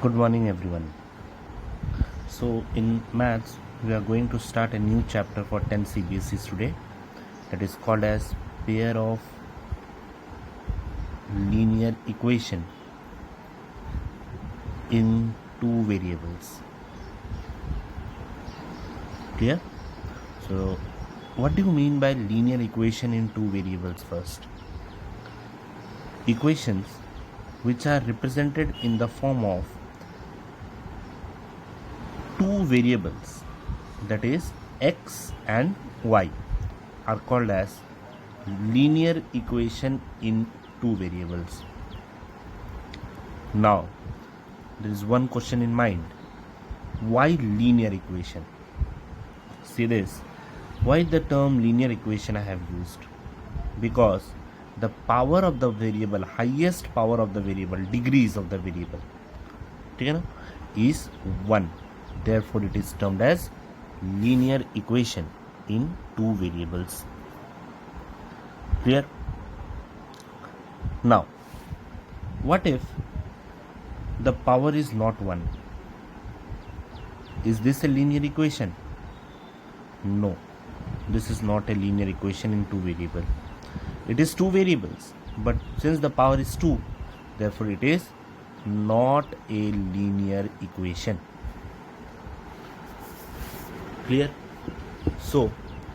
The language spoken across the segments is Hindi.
Good morning, everyone. So, in maths, we are going to start a new chapter for 10 CBSEs today that is called as pair of linear equation in two variables. Clear? So, what do you mean by linear equation in two variables first? Equations which are represented in the form of two variables, that is x and y, are called as linear equation in two variables. Now, there is one question in mind. Why linear equation? See this. Why the term linear equation I have used? Because the power of the variable, highest power of the variable, degrees of the variable, ठीक है ना, is 1. Therefore, it is termed as linear equation in two variables. Clear? Now, what if the power is not 1? Is this a linear equation? No, this is not a linear equation in two variables. It is two variables, but since the power is 2, therefore it is not a linear equation. Clear? So,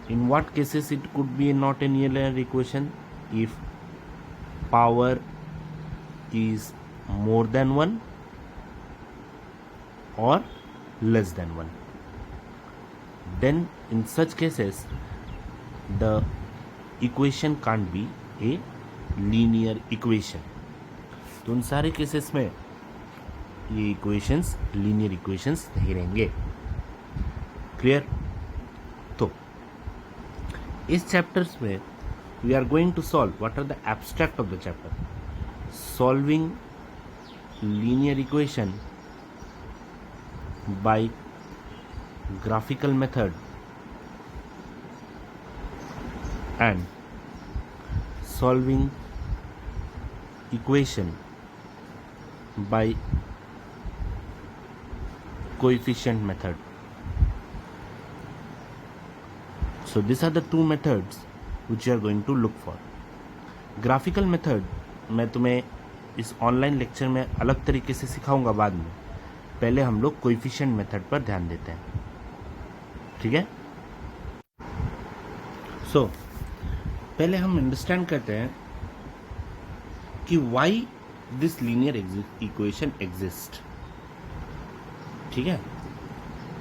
in what cases it could be not a linear equation? If power is more than 1 or less than 1. Then in such cases the equation can't be a linear equation. तो उन सारे केसेस में ये इक्वेशंस लीनियर इक्वेशंस नहीं रहेंगे. क्लियर? तो इस चैप्टर्स में we are going to solve what are the abstract of the chapter. Solving linear equation by graphical method and solving equation by coefficient method. So these are the two methods which you are going to look for. Graphical method मैं तुम्हें इस ऑनलाइन लेक्चर में अलग तरीके से सिखाऊंगा बाद में. पहले हम लोग कोएफिशिएंट मेथड पर ध्यान देते हैं. ठीक है? सो पहले हम अंडरस्टैंड करते हैं कि why this linear equation exist. ठीक है?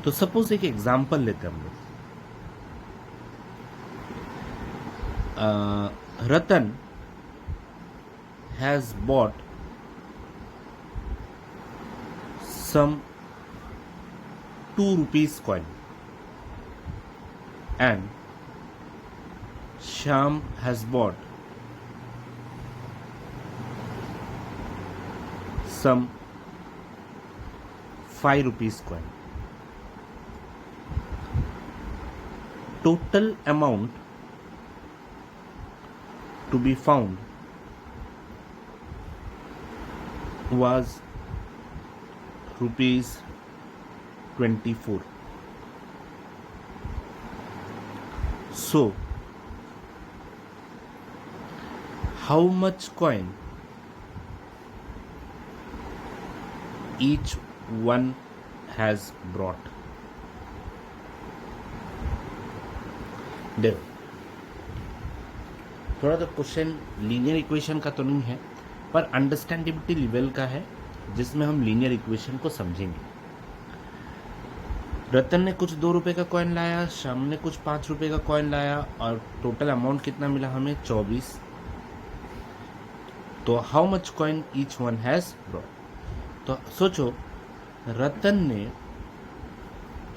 तो सपोज एक एग्जांपल लेते हैं हम लोग. रतन has bot some 2 rupees coin and Shyam has bought some 5 rupees coin. Total amount to be found was rupees 24. So, how much coin each one has brought? देखो, थोड़ा सा क्वेश्चन लीनियर इक्वेशन का तो नहीं है, पर अंडरस्टैंडेबिलिटी लेवल का है, जिसमें हम लीनियर इक्वेशन को समझेंगे. रतन ने कुछ 2 रुपए का कॉइन लाया, श्याम ने कुछ 5 रुपए का कॉइन लाया और टोटल अमाउंट कितना मिला हमें? 24. तो how much coin each one has brought? तो सोचो, रतन ने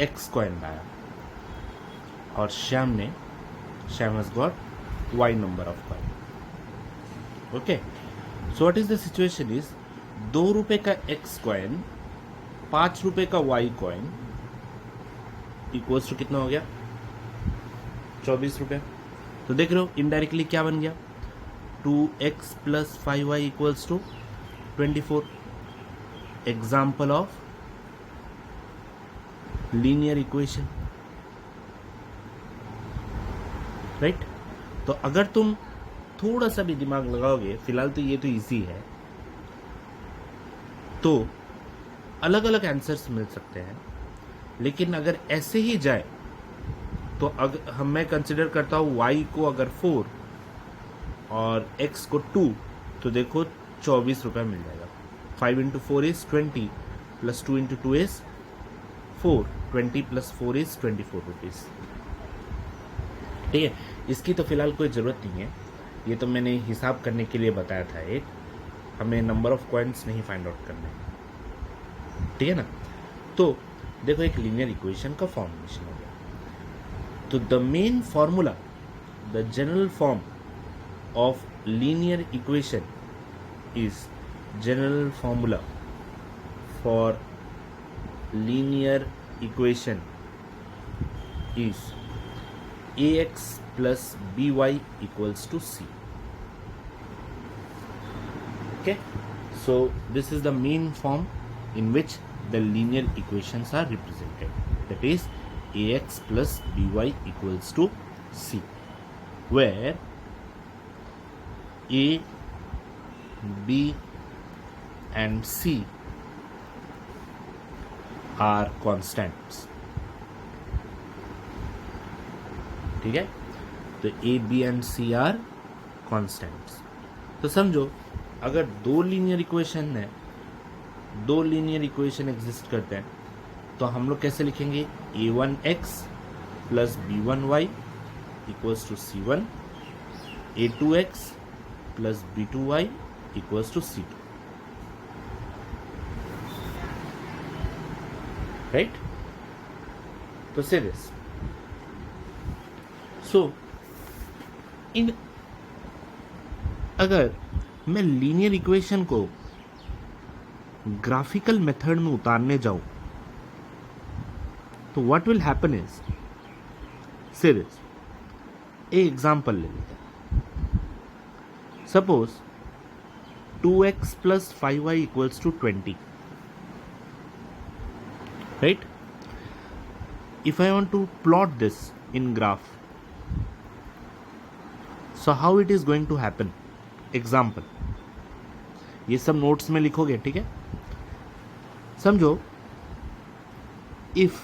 x कॉइन लाया और Shyam has got y number of coin. Okay, so what is the situation is 2 रुपए का x कॉइन, 5 रुपए का y कॉइन इक्वल्स टू कितना हो गया? 24 रुपए. तो देख रहे हो इनडायरेक्टली क्या बन गया? 2x + 5y equals to 24. Example of linear equation, right. तो अगर तुम थोड़ा सा भी दिमाग लगाओगे, फिलहाल तो ये तो इजी है, तो अलग अलग आंसर्स मिल सकते हैं। लेकिन अगर ऐसे ही जाए तो अगर मैं कंसिडर करता हूँ y को अगर 4 और x को 2, तो देखो 24 रुपये मिल जाएगा। 5 into 4 is 20 plus 2 into 2 is 4, 20 plus 4 is 24 rupees. ठीक है, इसकी तो फिलहाल कोई ज़रूरत नहीं है, ये तो मैंने हिसाब करने के लिए बताया था। एक हमें नंबर ऑफ कॉइन्स नहीं फाइंड आउट करना है, ठीक है ना। तो देखो एक लीनियर इक्वेशन का फॉर्मुलेशन हो गया। तो the main formula, the general form of linear equation is, general formula for linear equation is ax plus by equals to c. Okay, so this is the main form in which the linear equations are represented, that is ax plus by equals to c, where a, b and c are constants। ठीक है, तो A B and C are constants. तो समझो अगर दो लीनियर इक्वेशन है, दो लीनियर इक्वेशन एग्जिस्ट करते हैं, तो हम लोग कैसे लिखेंगे? a1x plus b1y equals to c1, a2x plus b2y equals to c2, right. तो से दिस, सो इन अगर मैं लीनियर इक्वेशन को ग्राफिकल मेथड में उतारने जाऊं, तो what will happen is, say this, a example ले लेते हैं। Suppose 2x plus 5y equals to 20, right. If I want to plot this in graph, so how it is going to happen? Example, ये सब नोट्स में लिखोगे, ठीक है। समझो if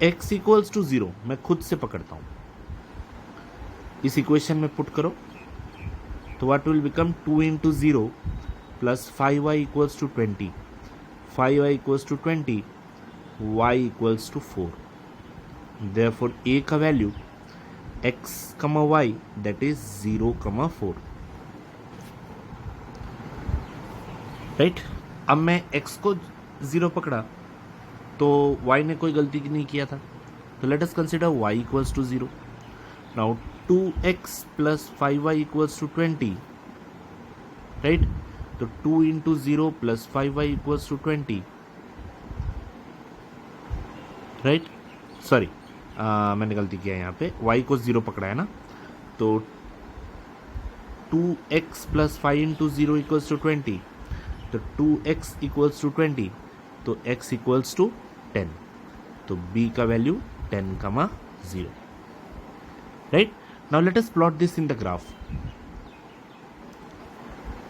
x equals to 0, मैं खुद से पकड़ता हूं, इस इक्वेशन में पुट करो, तो what will become 2 into 0 plus 5y equals to 20, 5y equals to 20, y equals to 4। Therefore a का value x, y that is 0, 4, right. अब मैं x को 0 पकड़ा तो y ने कोई गलती नहीं किया था, तो let us consider y equals to 0। Now 2x plus 5y equals to 20, right. तो 2 into 0 plus 5y equals to 20, right. Sorry, मैंने गलती किया यहाँ पे, y को 0 पकड़ा है ना, तो 2x plus 5 into 0 equals to 20, तो 2x इक्वल्स टू 20, तो x इक्वल्स टू 10, तो b का value 10, 0, right. Now let us plot this in the graph.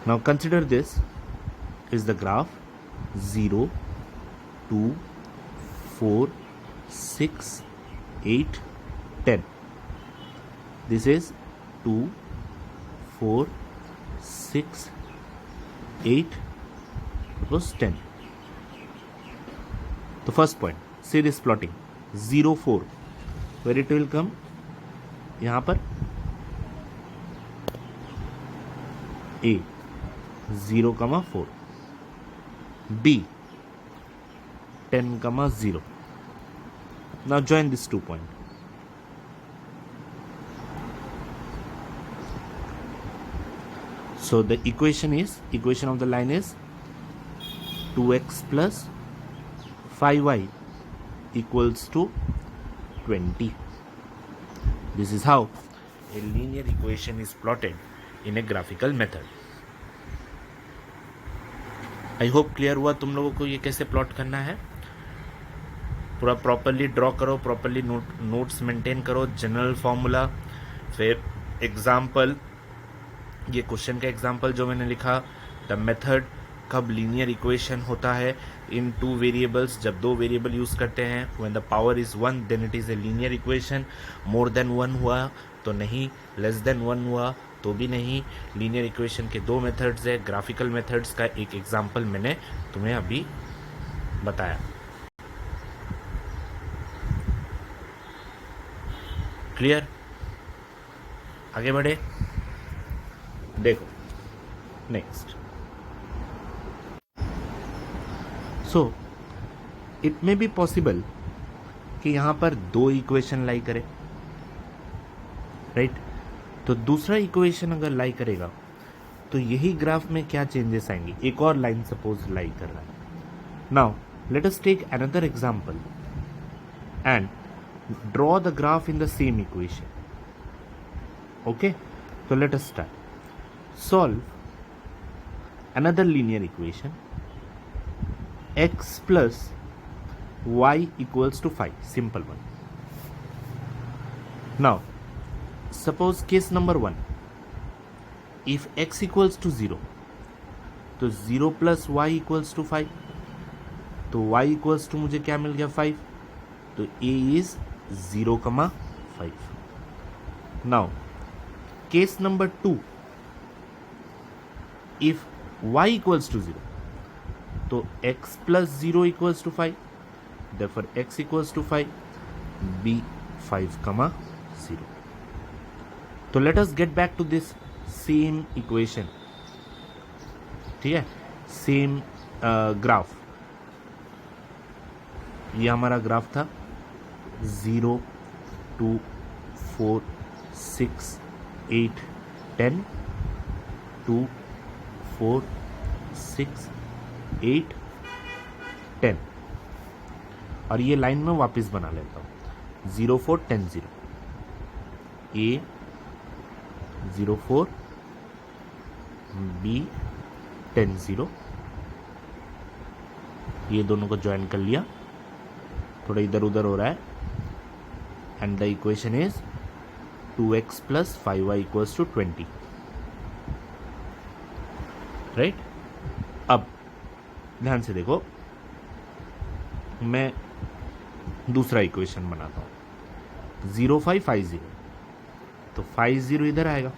Now consider this is the graph 0, 2, 4, 6, 8, 10. This is 2, 4, 6, 8, it was 10. The first point, series plotting 0, 4, where it will come, यहाँ पर A 0, 4, B 10, 0. Now join these 2 points. So the equation of the line is 2x plus 5y equals to 20. This is how a linear equation is plotted in a graphical method. I hope clear हुआ तुम लोगों को ये कैसे प्लॉट करना है। पूरा प्रॉपरली ड्रॉ करो, प्रॉपरली नोट्स मेंटेन करो, जनरल फॉर्मूला, फिर एग्जाम्पल, ये क्वेश्चन का एग्जाम्पल जो मैंने लिखा, द मेथड कब लीनियर इक्वेशन होता है इन टू वेरिएबल्स, जब दो वेरिएबल यूज करते हैं, when the power is 1 then it is a linear equation, more than 1 हुआ तो नहीं, लेस देन 1 हुआ तो भी नहीं। लीनियर इक्वेशन के दो मेथड्स है, ग्राफिकल मेथड्स का एक एग्जाम्पल मैंने तुम्हें अभी बताया। क्लियर? आगे बढ़े, देखो next. So it may be possible कि यहां पर दो इक्वेशन लाई करे, राइट? तो दूसरा इक्वेशन अगर लाई करेगा तो यही ग्राफ में क्या चेंजेस आएंगे, एक और लाइन सपोज लाई कर रहा है। Now let us take another example and draw the graph in the same equation. Okay, so let us start. Solve another linear equation, x plus y equals to 5, simple one. Now suppose case number 1, if x equals to 0 तो 0 plus y equals to 5, तो y equals to मुझे क्या मिल गया 5, तो a is 0,5. Now case number 2, if y equals to 0 तो x plus 0 equals to 5, therefore x equals to 5, b 5,0. तो let us get back to this same equation, ठीक है, सेम ग्राफ। ये हमारा ग्राफ था 0 2 4 6 8 10 2 4 6 8 10, और ये लाइन में वापस बना लेता हूँ 0 4 10 0, A 0 4 B 10 0, ये दोनों को ज्वाइन कर लिया, थोड़ा इधर उधर हो रहा है, and the equation is 2x plus 5y equals to 20, right? अब ध्यान से देखो, मैं दूसरा इक्वेशन बनाता हूं 0 5 5 0, तो 5 0 इधर आएगा।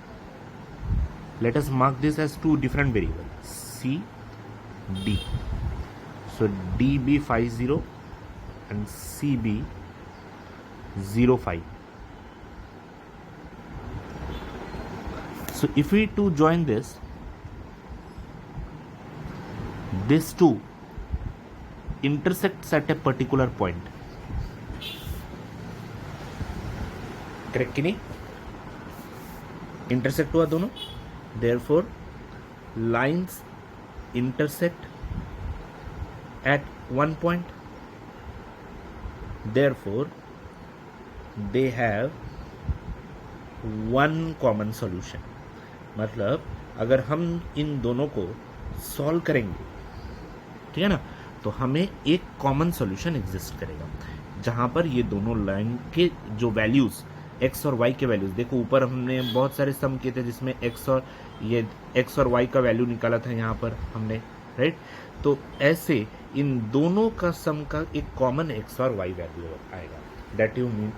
Let us mark this as two different variable c d, so d be 5 0 and c be 0 5. So if we to join this two intersects at a particular point, correct कि नहीं? इंटरसेक्ट हुआ दोनों, therefore lines intersect at one point, therefore they have one common solution. मतलब अगर हम इन दोनों को सॉल्व करेंगे, ठीक है ना, तो हमें एक कॉमन सॉल्यूशन एग्जिस्ट करेगा जहां पर ये दोनों लाइन के जो वैल्यूज x और y के वैल्यूज, देखो ऊपर हमने बहुत सारे सम किए थे जिसमें x और y का वैल्यू निकाला था यहाँ पर हमने, राइट? तो ऐसे इन दोनों का सम का एक कॉमन x और y वैल्यू आएगा,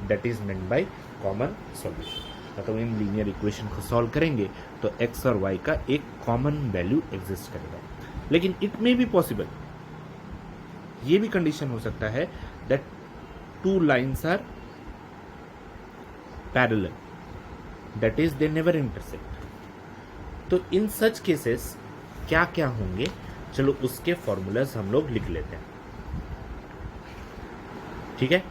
that is meant by common solution. मतलब इन लीनियर इक्वेशन को सॉल्व करेंगे तो x और y का एक कॉमन वैल्यू एग्जिस्ट करेगा। लेकिन इट मे बी पॉसिबल, ये भी कंडीशन हो सकता है that two lines are parallel, that is they never intersect. तो इन सच केसेस क्या क्या होंगे, चलो उसके फॉर्मूलाज हम लोग लिख लेते हैं, ठीक है?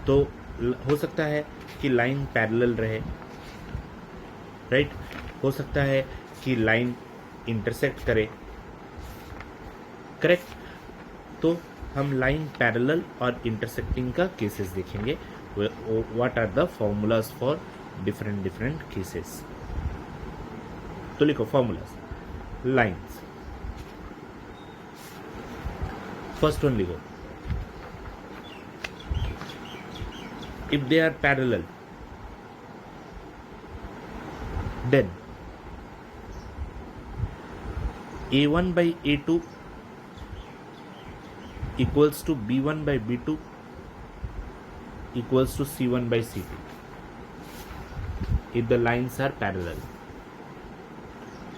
तो हो सकता है कि लाइन पैरेलल रहे, राइट? हो सकता है कि लाइन इंटरसेक्ट करे, करेक्ट? तो हम लाइन पैरेलल और इंटरसेक्टिंग का केसेस देखेंगे, what are the formulas for different cases. तो लिखो फॉर्मूलाज, लाइन्स फर्स्ट वन लिखो, if they are parallel, then a1 by a2 equals to b1 by b2 equals to c1 by c2 if the lines are parallel.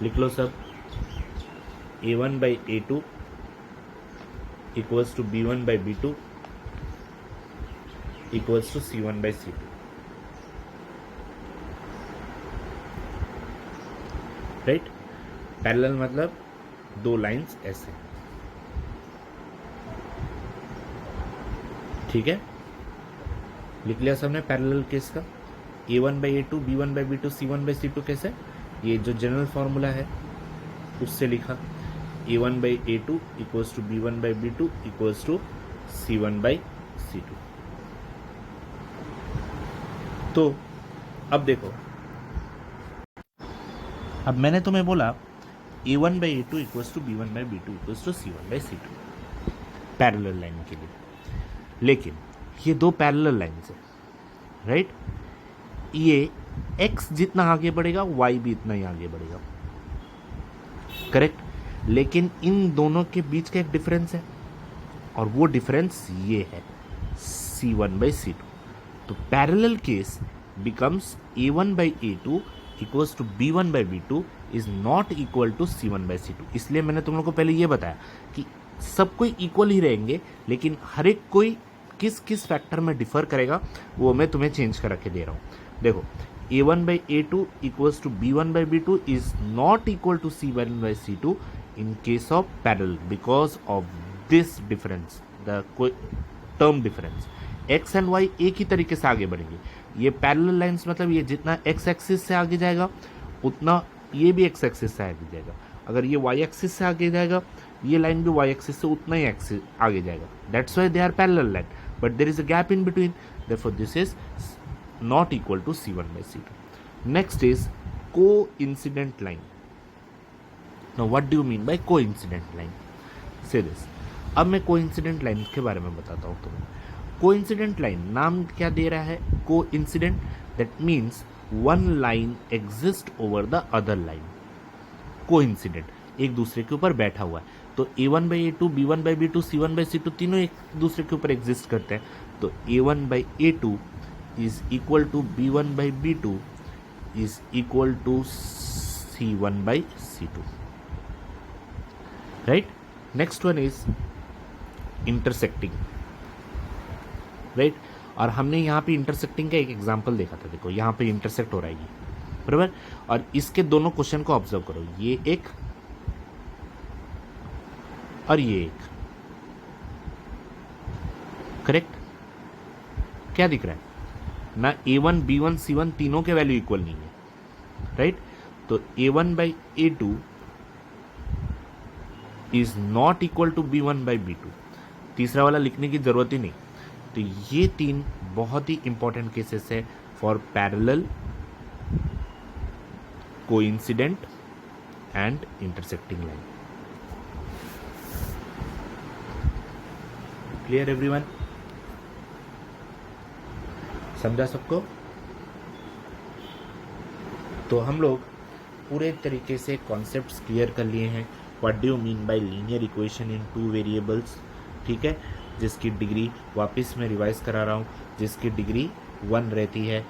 लिख लो सब, a1 by a2 equals to b1 by b2 equals to c1 by c2. Right, parallel मतलब दो लाइंस ऐसे, ठीक है, लिख लिया सबने पैरेलल केस का, a1 by a2 b1 by b2 c1 by c2 कैसे, ये जो जनरल फॉर्मूला है उससे लिखा, a1 by a2 equals to b1 by b2 equals to c1 by c2। तो अब देखो, अब मैंने तुम्हें बोला a1 by a2 equals to b1 by b2 equals to c1 by c2 parallel line के लिए, लेकिन ये दो पैरेलल लाइन्स है, राइट, ये x जितना आगे बढ़ेगा y भी इतना ही आगे बढ़ेगा, करेक्ट, लेकिन इन दोनों के बीच का एक डिफरेंस है और वो डिफरेंस ये है c1 by c2। तो parallel case becomes a1 by a2 equals to b1 by b2 is not equal to c1 by c2। इसलिए मैंने तुम लोग को पहले ये बताया कि सब कोई इक्वल ही रहेंगे, लेकिन हर एक कोई किस किस फैक्टर में डिफर करेगा वो मैं तुम्हें चेंज कर के दे रहा हूँ। देखो, a1 by a2 equals to b1 by b2 is not equal to c1 by c2 in case of parallel because of this difference, the term difference। x and y एक ही तरीके से आगे बढ़ेंगे। ये पैरेलल लाइंस मतलब ये जितना x एक्सिस से आगे जाएगा उतना ये भी x एक्सिस से आगे जाएगा, अगर ये y एक्सिस से आगे जाएगा ये लाइन भी y एक्सिस से उतना ही एक्सिस आगे जाएगा। That's why they are parallel line but there is a gap in between, therefore this is not equal to c1 by c2। Next is coincident line. Now what do you mean by coincident line, say this. अब मैं कोइंसिडेंट लाइन के बारे में बताता हूँ तुम्हें। कोइंसिडेंट लाइन नाम क्या दे रहा है, coincident, that means one line exist over the other line. Coincident एक दूसरे के ऊपर बैठा हुआ है, तो a1 by a2 b1 by b2 c1 by c2 तीनों एक दूसरे के ऊपर एग्जिस्ट करते हैं, तो a1 by a2 is equal to b1 by b2 is equal to c1 by c2, right. Next one is intersecting, right, और हमने यहाँ पे इंटरसेक्टिंग का एक एग्जांपल देखा था। देखो यहाँ पे इंटरसेक्ट हो रहा है ये, बराबर, और इसके दोनों क्वेश्चन को ऑब्जर्व करो, ये एक और ये एक, करेक्ट। क्या दिख रहा है ना, a1 b1 c1 तीनों के वैल्यू इक्वल नहीं है, राइट। तो a1 by a2 is not equal to b1 by b2, तीसरा वाला लिखने की जरूरत ही नहीं। तो ये तीन बहुत ही इंपॉर्टेंट केसेस है for parallel, coincident and intersecting line. Clear everyone, समझा सबको? तो हम लोग पूरे तरीके से कॉन्सेप्ट्स क्लियर कर लिए हैं। What do you mean bye linear equation in two variables, ठीक है, जिसकी डिग्री वापस मैं रिवाइज करा रहा हूँ, जिसकी डिग्री 1 रहती है,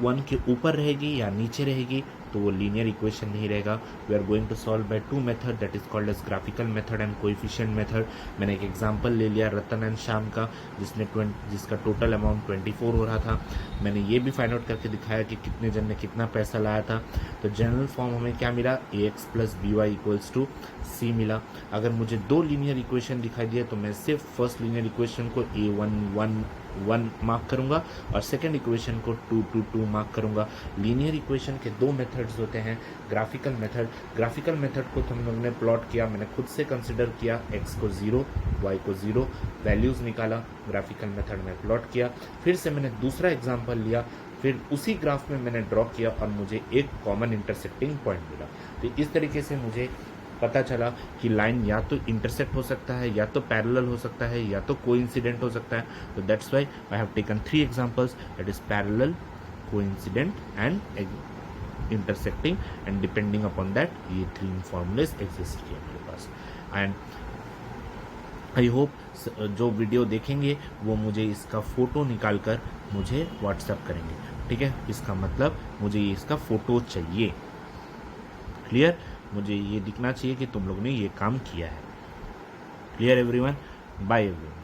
1 के ऊपर रहेगी या नीचे रहेगी तो वो लीनियर इक्वेशन नहीं रहेगा। We are going to solve by two method, that is called as graphical method and coefficient method. मैंने एक एग्जांपल ले लिया रतन एंड श्याम का, जिसका टोटल अमाउंट 24 हो रहा था। मैंने ये भी फाइंड आउट करके दिखाया कि कितने जन ने कितना पैसा लाया था। तो जनरल फॉर्म हमें क्या मिला, ax plus by equals to c मिला। अगर मुझे दो लीनियर इक्वेशन दिखाई दिए तो मैं सिर्फ फर्स्ट लीनियर इक्वेशन को a1 मार्क करूंगा और सेकेंड इक्वेशन को 2 मार्क करूंगा। लीनियर इक्वेशन के दो मेथड्स होते हैं, ग्राफिकल मेथड को तुम लोगों ने प्लॉट किया, मैंने खुद से कंसिडर किया, x को 0 y को 0 वैल्यूज़ निकाला, ग्राफिकल मेथड में प्लॉट किया। फिर से मैंने दूसरा एग्जाम्पल लिया, फिर उसी ग्राफ में मैंने ड्रॉ किया और मुझे एक कॉमन इंटरसेक्टिंग पॉइंट मिला। तो इस तरीके से मुझे पता चला कि लाइन या तो इंटरसेक्ट हो सकता है, या तो पैरेलल हो सकता है, या तो कोइंसिडेंट हो सकता है. तो that's why I have taken 3 examples, that is parallel, coincident and intersecting. And depending upon that ये 3 फॉर्मूलेज एग्जिस्ट किए मेरे पास. एंड आई होप जो वीडियो देखेंगे वो मुझे इसका फ़ोटो निकाल कर मुझे व्हाट्सएप करेंगे. ठीक है, इसका मतलब मुझे इसका फ़ोटो चाहिए. क्लियर, मुझे ये दिखना चाहिए कि तुम लोग ने ये काम किया है. Clear everyone, bye everyone.